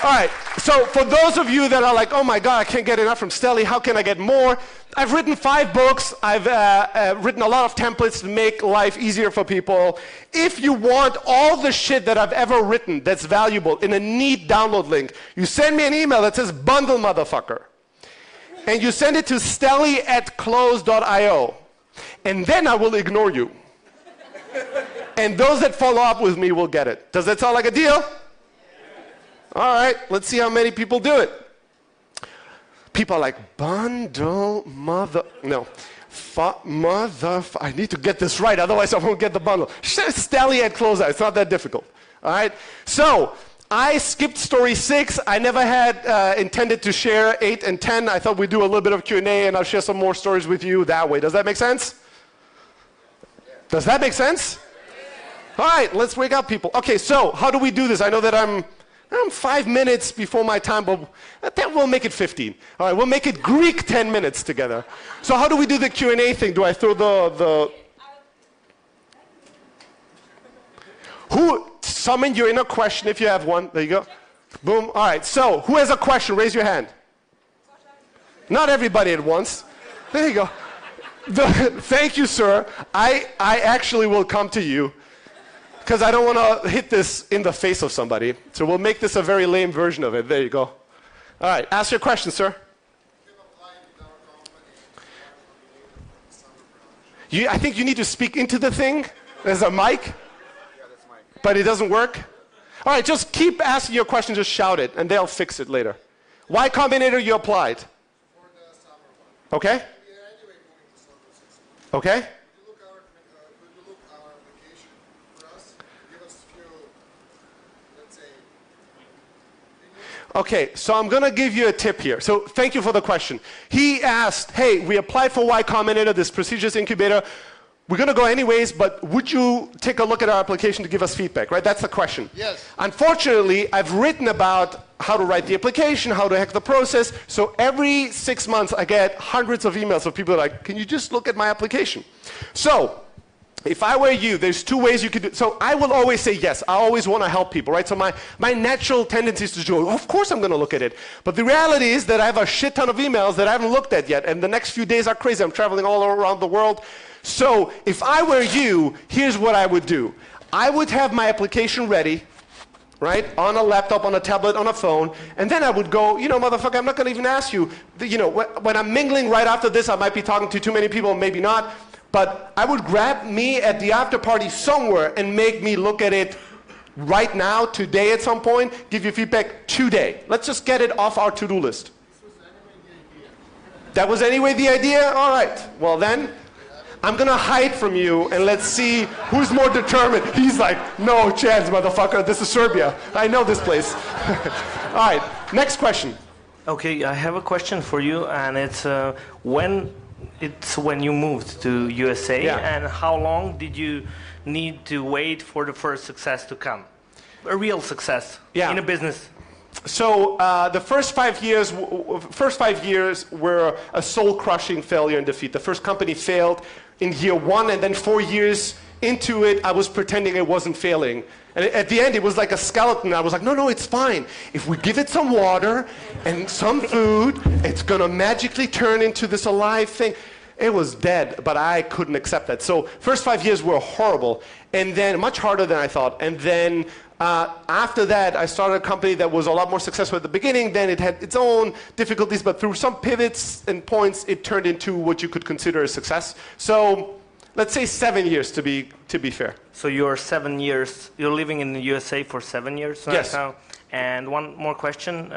All right, so for those of you that are like, oh my God, I can't get enough from Steli, how can I get more? I've written 5 books. I've written a lot of templates to make life easier for people. If you want all the shit that I've ever written that's valuable in a neat download link, you send me an email that says bundle motherfucker. And you send it to steli@close.io. And then I will ignore you. And those that follow up with me will get it. Does that sound like a deal? All right, let's see how many people do it. People are like, bundle no. I need to get this right, otherwise I won't get the bundle. Steli@close.io, it's not that difficult. All right, so I skipped story 6. I never had intended to share 8 and 10. I thought we'd do a little bit of Q&A and I'll share some more stories with you that way. Does that make sense? Does that make sense? All right, let's wake up, people. Okay, so how do we do this? I know that I'm 5 minutes before my time, but then we'll make it 15. All right, we'll make it Greek 10 minutes together. So how do we do the Q&A thing? Do I throw the... Who? Summon your inner question if you have one. There you go. Boom. All right, so who has a question? Raise your hand. Not everybody at once. There you go. Thank you, sir. I actually will come to you. Because I don't want to hit this in the face of somebody. So we'll make this a very lame version of it. There you go. All right, ask your question, sir. I think you need to speak into the thing. There's a mic. Yeah, that's mic. But it doesn't work. All right, just keep asking your question. Just shout it, and they'll fix it later. Y Combinator you applied? For the summer one. Okay. Okay. Okay, so I'm going to give you a tip here. So thank you for the question. He asked, hey, we applied for Y Combinator, this prestigious incubator. We're going to go anyways, but would you take a look at our application to give us feedback, right? That's the question. Yes. Unfortunately, I've written about how to write the application, how to hack the process. So every 6 months, I get hundreds of emails of people like, can you just look at my application? So if I were you, there's 2 ways you could do it. So I will always say yes. I always want to help people, right? So my natural tendency is to go, of course I'm going to look at it. But the reality is that I have a shit ton of emails that I haven't looked at yet. And the next few days are crazy. I'm traveling all around the world. So if I were you, here's what I would do. I would have my application ready, right? On a laptop, on a tablet, on a phone. And then I would go, you know, motherfucker, I'm not going to even ask you. You know, when I'm mingling right after this, I might be talking to too many people, maybe not. But I would grab me at the after party somewhere and make me look at it right now, today at some point, give you feedback today. Let's just get it off our to-do list. That was anyway the idea? All right. Well then, I'm going to hide from you and let's see who's more determined. He's like, no chance, motherfucker. This is Serbia. I know this place. All right. Next question. Okay, I have a question for you, and it's when you moved to USA, and how long did you need to wait for the first success to come? A real success in a business. So the first 5 years were a soul-crushing failure and defeat. The first company failed in year 1, and then 4 years into it, I was pretending it wasn't failing. And at the end, it was like a skeleton. I was like, no, it's fine. If we give it some water and some food, it's going to magically turn into this alive thing. It was dead, but I couldn't accept that. So first 5 years were horrible, and then much harder than I thought. And then after that, I started a company that was a lot more successful at the beginning. Then it had its own difficulties, but through some pivots and points, it turned into what you could consider a success. So let's say 7 years to be fair. So you're 7 years, you're living in the USA for 7 years right Yes. now? And one more question,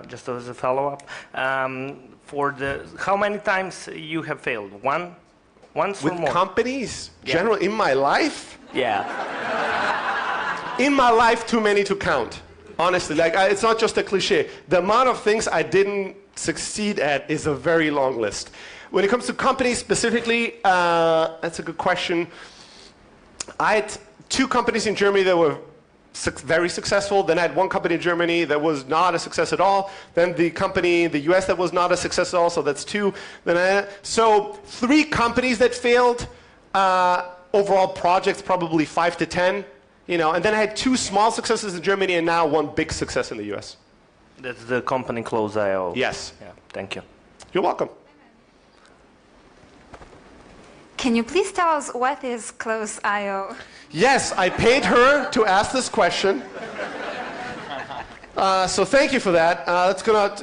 just as a follow-up. How many times you have failed? Once With or more? companies, generally, in my life? Yeah. In my life, too many to count. Honestly, it's not just a cliche. The amount of things I didn't succeed at is a very long list. When it comes to companies specifically, that's a good question. I had 2 companies in Germany that were very successful. Then I had 1 company in Germany that was not a success at all. Then the company in the US that was not a success at all, so that's 2. So 3 companies that failed. Overall projects, probably 5 to 10. And then I had 2 small successes in Germany and now 1 big success in the US. That's the company Close.io. Yes. Yeah, thank you. You're welcome. Can you please tell us what is Close.io? Yes, I paid her to ask this question. So thank you for that.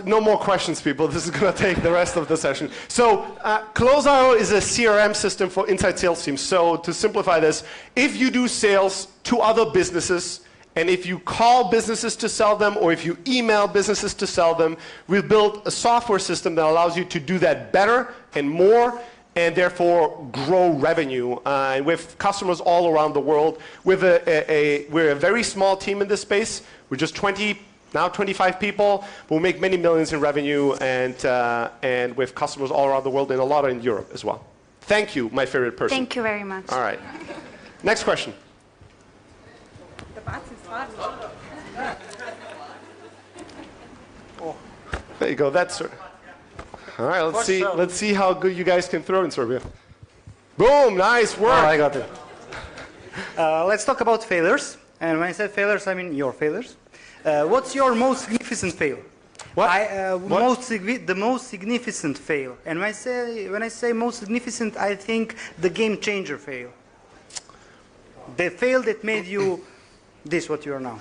No more questions, people. This is going to take the rest of the session. So Close.io is a CRM system for inside sales teams. So to simplify this, if you do sales to other businesses, and if you call businesses to sell them, or if you email businesses to sell them, we've built a software system that allows you to do that better and more, and therefore grow revenue. And with customers all around the world, we're a very small team in this space. We're just 25 people, but we make many millions in revenue, and with customers all around the world, and a lot in Europe as well. Thank you, my favorite person. Thank you very much. All right. Next question. There you go. That's sort of. All right. Let's see how good you guys can throw in Serbia. Boom! Nice work. Oh, I got it. Let's talk about failures. And when I say failures, I mean your failures. What's your most significant fail? What? The most significant fail. And when I say most significant, I think the game changer fail. The fail that made you this what you are now.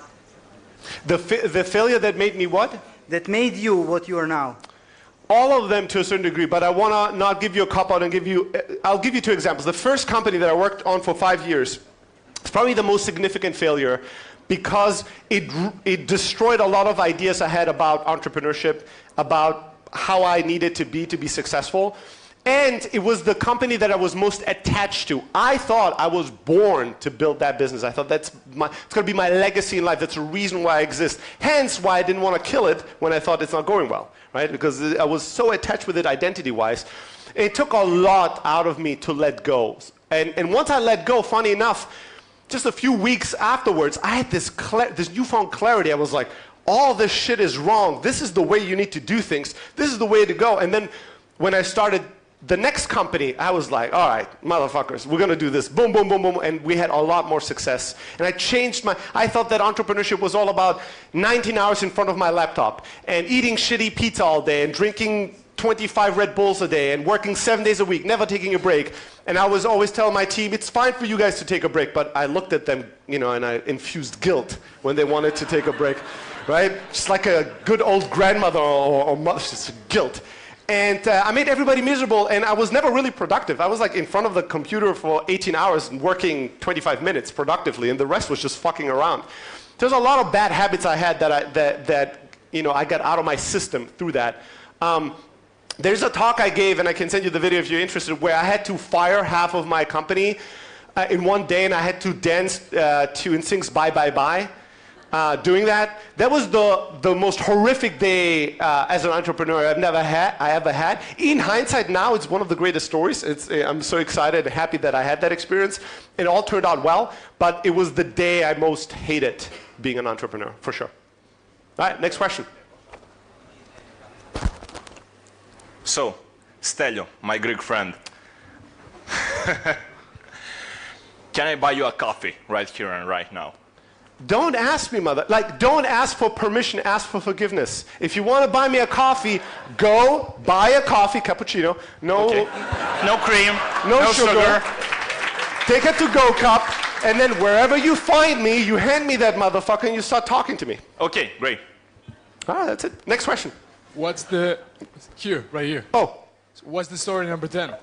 The failure that made me what? That made you what you are now. All of them to a certain degree, but I want to not give you a cop-out and I'll give you 2 examples. The first company that I worked on for 5 years, it's probably the most significant failure because it destroyed a lot of ideas I had about entrepreneurship, about how I needed to be successful. And it was the company that I was most attached to. I thought I was born to build that business. I thought it's going to be my legacy in life. That's the reason why I exist. Hence why I didn't want to kill it when I thought it's not going well, right? Because I was so attached with it identity-wise. It took a lot out of me to let go. And once I let go, funny enough, just a few weeks afterwards, I had this newfound clarity. I was like, all this shit is wrong. This is the way you need to do things. This is the way to go. And then when I started the next company, I was like, all right, motherfuckers, we're going to do this. Boom, boom, boom, boom. And we had a lot more success. And I thought that entrepreneurship was all about 19 hours in front of my laptop and eating shitty pizza all day and drinking 25 Red Bulls a day and working 7 days a week, never taking a break. And I was always telling my team, it's fine for you guys to take a break. But I looked at them, and I infused guilt when they wanted to take a break, right? Just like a good old grandmother or mother, just guilt. And I made everybody miserable, and I was never really productive. I was like in front of the computer for 18 hours and working 25 minutes productively, and the rest was just fucking around. There's a lot of bad habits I had that I got out of my system through that. There's a talk I gave, and I can send you the video if you're interested, where I had to fire half of my company in one day, and I had to dance to NSYNC's Bye Bye Bye. Doing that was the most horrific day as an entrepreneur I ever had. In hindsight now, it's one of the greatest stories. I'm so excited and happy that I had that experience. It all turned out well, but it was the day I most hated being an entrepreneur, for sure. All right, next question. So, Stelio, my Greek friend. can I buy you a coffee right here and right now? Don't ask me, mother. Like, don't ask for permission, ask for forgiveness. If you want to buy me a coffee, go buy a coffee, cappuccino. No, Okay. No cream, no sugar. Take a to-go cup, and then wherever you find me, you hand me that motherfucker and you start talking to me. Okay, great. Ah, that's it. Next question. What's the... Here, right here. Oh, What's the story number 10?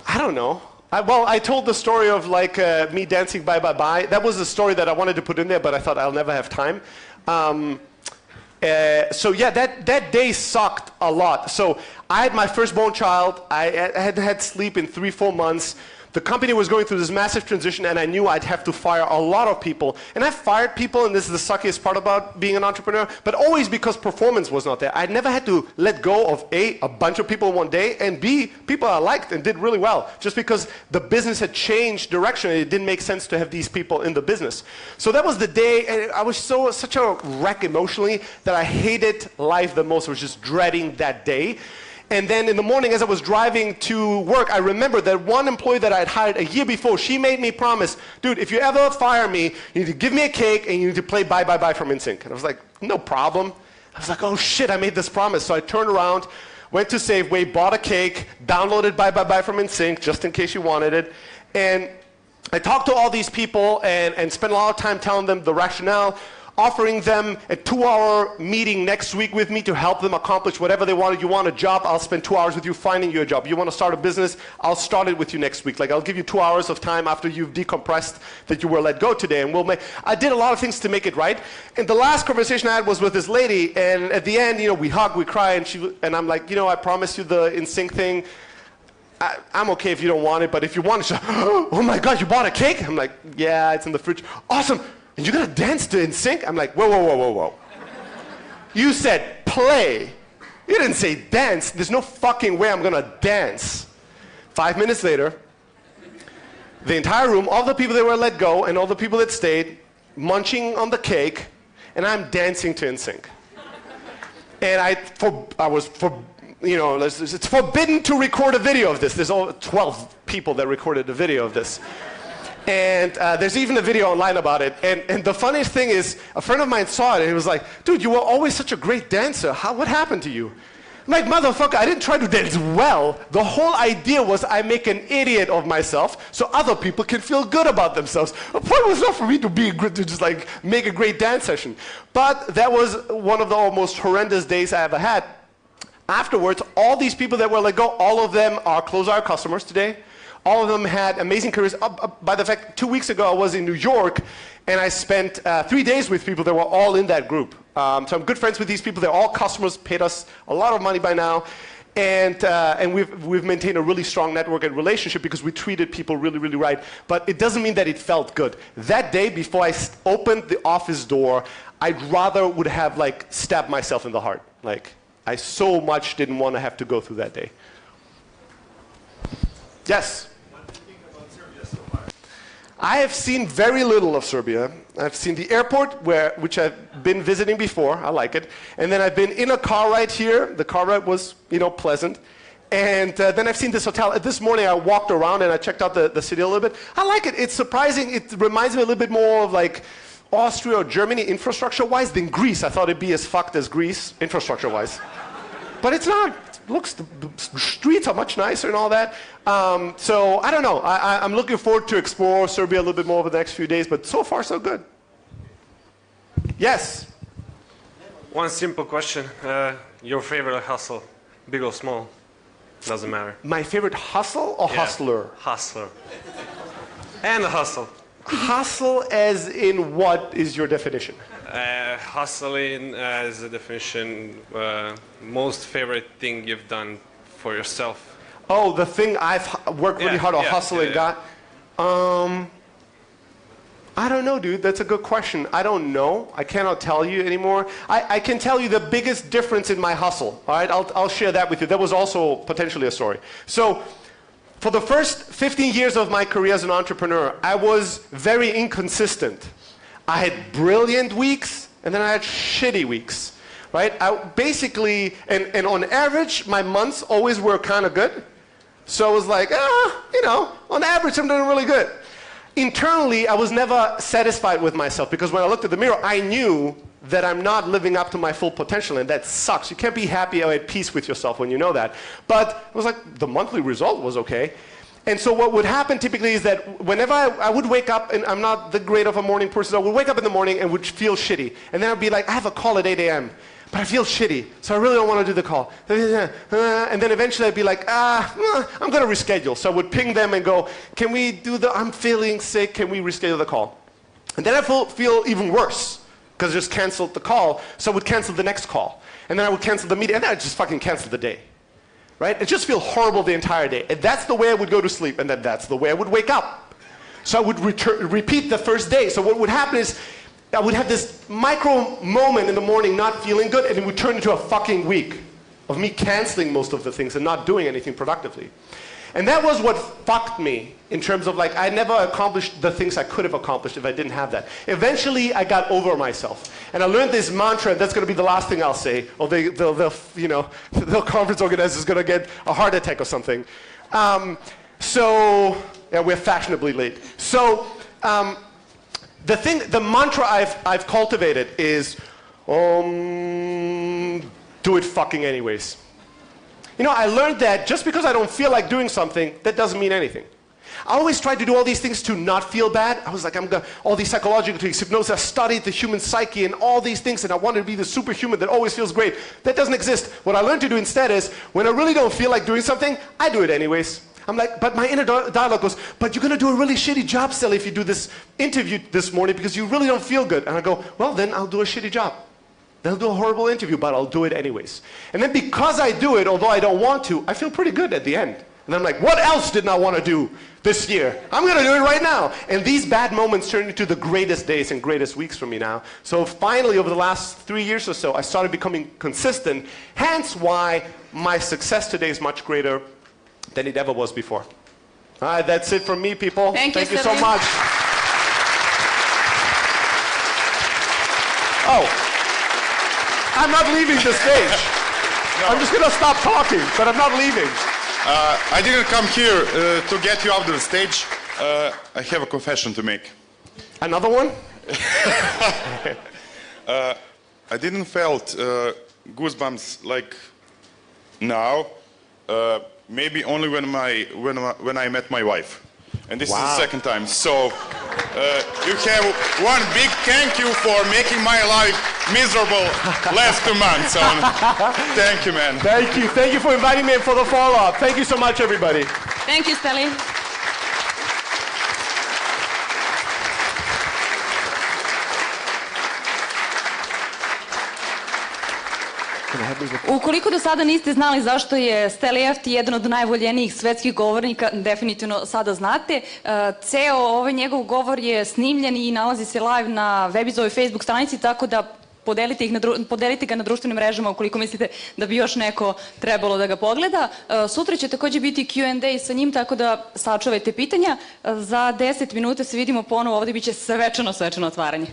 I don't know. I told the story of like me dancing bye bye bye. That was the story that I wanted to put in there, but I thought I'll never have time. So yeah, that day sucked a lot. So I had my firstborn child. I had had sleep in 3-4 months. The company was going through this massive transition, and I knew I'd have to fire a lot of people. And I fired people, and this is the suckiest part about being an entrepreneur, but always because performance was not there. I never had to let go of A, a bunch of people in one day, and B, people I liked and did really well, just because the business had changed direction, and it didn't make sense to have these people in the business. So that was the day, and I was such a wreck emotionally that I hated life the most. I was just dreading that day. And then in the morning, as I was driving to work, I remembered that one employee that I had hired a year before, she made me promise, dude, if you ever fire me, you need to give me a cake and you need to play Bye Bye Bye from NSYNC. And I was like, no problem. I was like, oh shit, I made this promise. So I turned around, went to Safeway, bought a cake, downloaded Bye Bye Bye from NSYNC, just in case you wanted it. And I talked to all these people and spent a lot of time telling them the rationale, offering them a 2-hour meeting next week with me to help them accomplish whatever they wanted. You want a job, I'll spend 2 hours with you finding you a job. You want to start a business, I'll start it with you next week. Like, I'll give you 2 hours of time after you've decompressed that you were let go today, and I did a lot of things to make it right. And the last conversation I had was with this lady, and at the end, you know, we hug, we cry, and I'm like, you know, I promised you the NSYNC thing. I'm okay if you don't want it, but if you want it, she's like, oh my God, you bought a cake? I'm like, yeah, it's in the fridge. Awesome. And you're gonna dance to NSYNC? I'm like, whoa, whoa, whoa, whoa, whoa. You said play. You didn't say dance. There's no fucking way I'm gonna dance. 5 minutes later, the entire room, all the people that were let go and all the people that stayed, munching on the cake, and I'm dancing to NSYNC. And you know, it's forbidden to record a video of this. There's all 12 people that recorded a video of this. And there's even a video online about it. And the funniest thing is, a friend of mine saw it and he was like, dude, you were always such a great dancer. What happened to you? I'm like, motherfucker, I didn't try to dance well. The whole idea was I make an idiot of myself so other people can feel good about themselves. The point was not for me to just like make a great dance session. But that was one of the most horrendous days I ever had. Afterwards, all these people that were let go, all of them are close-eye customers today. All of them had amazing careers. By the fact, 2 weeks ago I was in New York and I spent 3 days with people that were all in that group. So I'm good friends with these people. They're all customers, paid us a lot of money by now. And we've maintained a really strong network and relationship because we treated people really, really right. But it doesn't mean that it felt good. That day, before I opened the office door, I'd rather would have like stabbed myself in the heart. Like, I so much didn't want to have to go through that day. Yes? What do you think about Serbia so far? I have seen very little of Serbia. I've seen the airport, which I've been visiting before. I like it. And then I've been in a car ride here. The car ride was, you know, pleasant. And then I've seen this hotel. This morning I walked around and I checked out the city a little bit. I like it. It's surprising. It reminds me a little bit more of like Austria or Germany infrastructure-wise than Greece. I thought it'd be as fucked as Greece infrastructure-wise. But it's not. The streets are much nicer and all that. So I don't know. I'm looking forward to explore Serbia a little bit more over the next few days, but so far so good. Yes? One simple question. Your favorite hustle, big or small? Doesn't matter. My favorite hustle or hustler? Hustler. And a hustle. Hustle as in what is your definition? Hustling as a definition, most favorite thing you've done for yourself. Oh, the thing I've worked really hard on hustling and got? I don't know, dude. That's a good question. I don't know. I cannot tell you anymore. I can tell you the biggest difference in my hustle. All right, I'll share that with you. That was also potentially a story. So, for the first 15 years of my career as an entrepreneur, I was very inconsistent. I had brilliant weeks, and then I had shitty weeks, right? I basically, and on average, my months always were kind of good, So I was like, on average, I'm doing really good. Internally, I was never satisfied with myself because when I looked at the mirror, I knew that I'm not living up to my full potential, and that sucks. You can't be happy or at peace with yourself when you know that. But it was like the monthly result was okay. And so what would happen typically is that whenever I would wake up, and I'm not the great of a morning person, I would wake up in the morning and would feel shitty. And then I'd be like, I have a call at 8 a.m., but I feel shitty, so I really don't want to do the call. And then eventually I'd be like, I'm going to reschedule. So I would ping them and go, can we do I'm feeling sick, can we reschedule the call? And then I feel even worse, because I just canceled the call, so I would cancel the next call. And then I would cancel the meeting, and then I'd just fucking cancel the day. Right? It just feel horrible the entire day. And that's the way I would go to sleep, and then that's the way I would wake up. So I would repeat the first day. So what would happen is, I would have this micro moment in the morning not feeling good, and it would turn into a fucking week of me canceling most of the things and not doing anything productively. And that was what fucked me in terms of like, I never accomplished the things I could have accomplished if I didn't have that. Eventually, I got over myself. And I learned this mantra, and that's going to be the last thing I'll say, or the conference organizer is going to get a heart attack or something. We're fashionably late. So, the mantra I've cultivated is, do it fucking anyways. I learned that just because I don't feel like doing something, that doesn't mean anything. I always tried to do all these things to not feel bad. I was like, all these psychological techniques, hypnosis, I studied the human psyche and all these things, and I wanted to be the superhuman that always feels great. That doesn't exist. What I learned to do instead is, when I really don't feel like doing something, I do it anyways. I'm like, but my inner dialogue goes, but you're going to do a really shitty job, Steli, if you do this interview this morning because you really don't feel good. And I go, well, then I'll do a shitty job. They'll do a horrible interview, but I'll do it anyways. And then because I do it, although I don't want to, I feel pretty good at the end. And I'm like, what else did I want to do this year? I'm going to do it right now. And these bad moments turned into the greatest days and greatest weeks for me now. So finally, over the last 3 years or so, I started becoming consistent. Hence why my success today is much greater than it ever was before. All right, that's it from me, people. Thank you so much. Oh. I'm not leaving the stage. No. I'm just going to stop talking, but I'm not leaving. I didn't come here to get you off the stage. I have a confession to make. Another one? I didn't felt goosebumps like now. Maybe only when I met my wife. And this is the second time. So you have one big thank you for making my life miserable last 2 months. So thank you, man. Thank you. Thank you for inviting me and for the follow-up. Thank you so much, everybody. Thank you, Steli. Ukoliko do sada niste znali zašto je Steli Efti jedan od najvoljenijih svetskih govornika, definitivno sada znate. Ceo ovaj njegov govor je snimljen i nalazi se live na Webizovoj Facebook stranici, tako da podelite ga na društvenim mrežama ukoliko mislite da bi još neko trebalo da ga pogleda. Sutra će također biti Q&A sa njim, tako da sačuvajte pitanja. Za 10 minuta se vidimo ponovo, ovdje bit će svečano otvaranje.